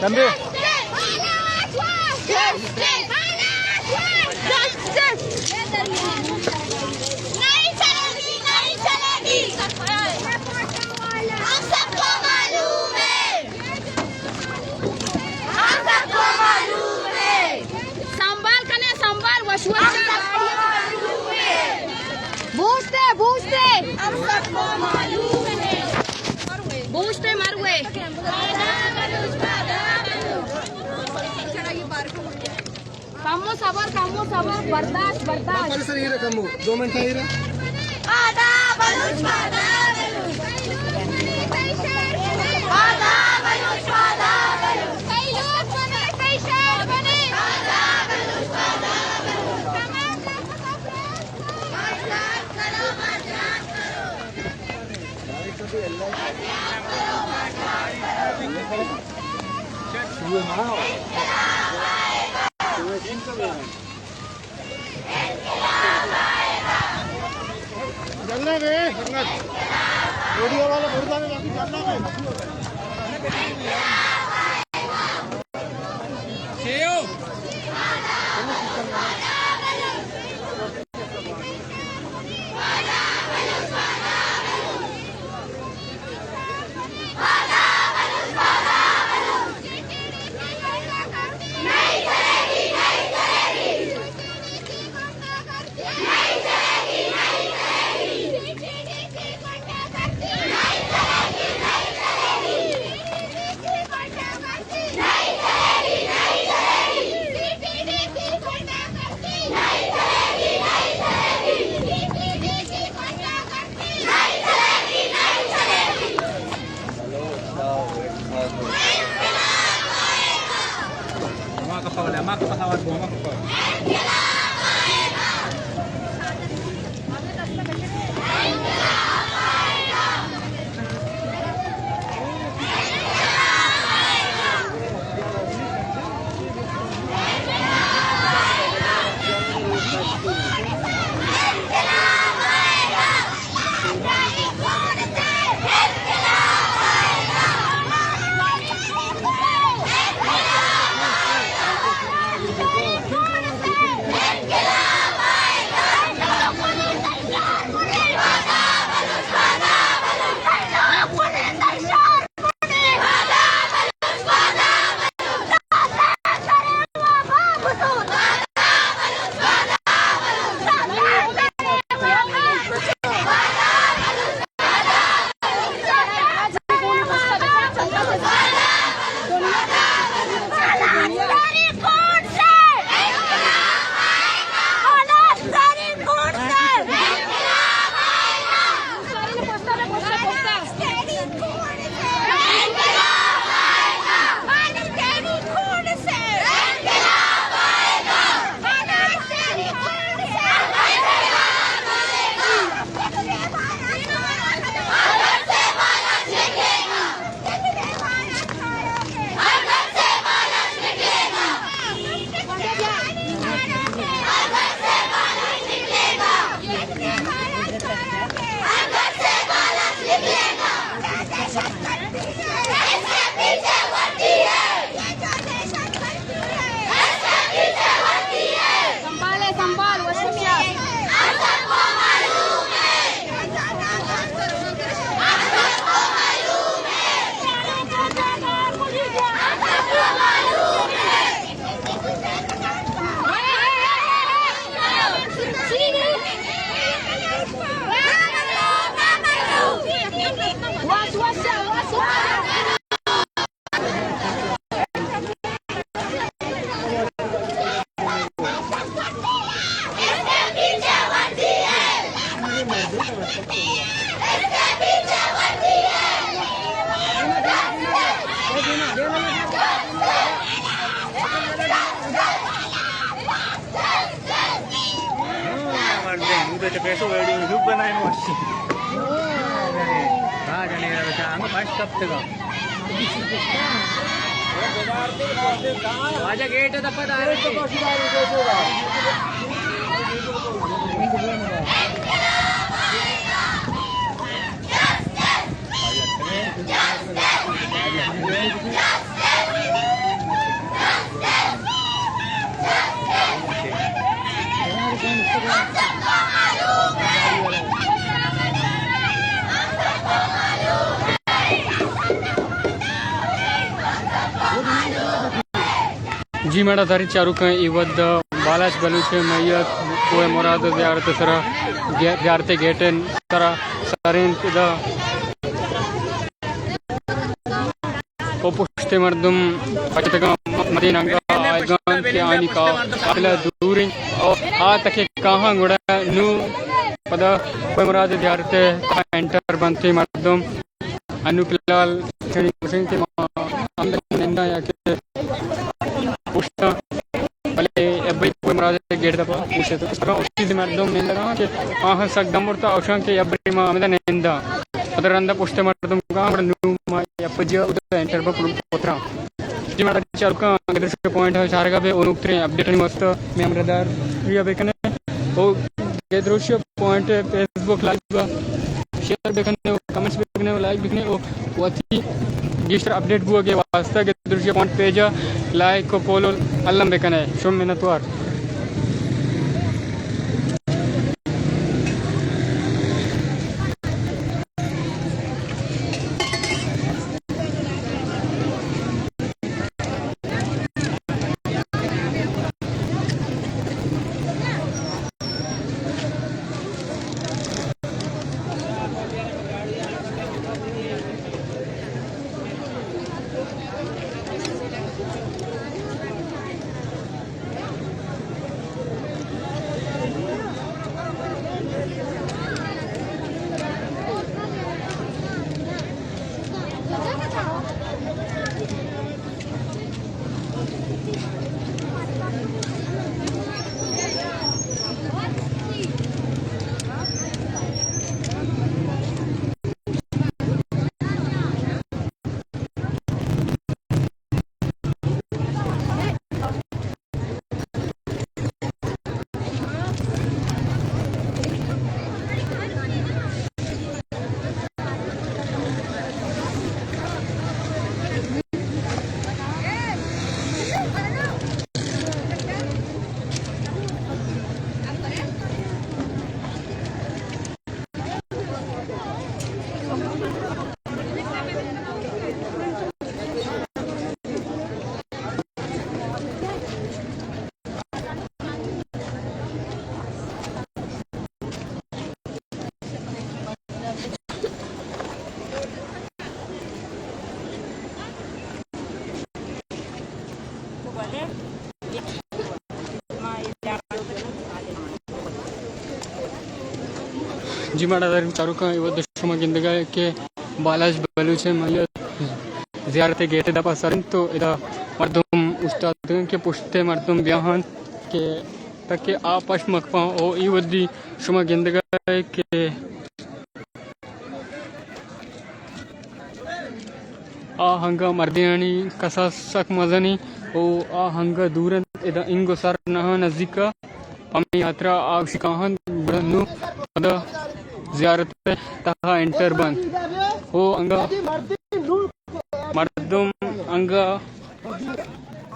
तंबी kamu sabar बर्दाश्त sir ये रकम 2 मिनट ही रहा आधा बलूच आधा बलूच आधा बलूच आधा बलूच कई लोग बने कई शहर बने आधा बलूच आधा बलूच तमाम चलना बे वीडियो वाला बुर्दा में बाकी चलना बे Mak pesawat gua besok video YouTube बनाए मौसी हाँ जाने यार बच्चा आंगो पाँच कब तक आजा गेट है तब पता है जी मेरा दारी चारुक इवद बालाज बलूचे मैयत कोई मुराद ज़ियारत सरा ज़ियारत गेटन सरा सरें इदा पुष्टे मर्दम पचतगा मदीना आयगान के आनी का अगला दूरी और आ तक कहाँ गुड़ा नू पदा कोई मुराद ज़ियारत एंटर बनते मर्दम अनुपिलाल हुसैन के आमदन नंदा या के पुष्टा भले अब्बई कोई मुराद गेट दबा पूछे तो उसका उसी मर्दम नंदा के आह सक दमरता औशां के अब्बई मा आमदन नंदा ಅದರಂದ ಪುಷ್ಟೆ ಮಾಡಿದಂ ಕಾಮಡ ನ್ಯೂ ಮಾ ಯಪ್ಪಜ ಉದ ಎಂಟರ್ ಬ ಪುತ್ರ जी मारा चारुक दृश्य पॉइंट है चारगा पे और उतरे अपडेट नहीं मस्त मैं अमरदार रिया बेकने ओ ये दृश्य पॉइंट फेसबुक लाइव शेयर बेकने कमेंट्स बेकने लाइक बेकने ओ वती गिस्टर अपडेट बुआ के वास्ता के दृश्य पॉइंट पेज लाइक को फॉलो अल्लम बेकने शुम मिनतवार जी मारा दारी चारुक इवद शुमा गिंदगा के बालाज बलूचे मैयत ज़ियारत गेट दपा सरिन तो इदा मर्दम उस्ताद के पुष्टे मर्दम ब्याहन के तक के आपस मकफा ओ इवदी शुमा गिंदगा के आ हंगा मर्दियानी कसा सक मजनी ओ आ हंगा दूरन इदा इंगो सर नहा नजदीक अमी यात्रा आवशिकाहन बड़नु पदा ज़ियारत तहा एंटर बंद हो अंगा मर्दम अंगा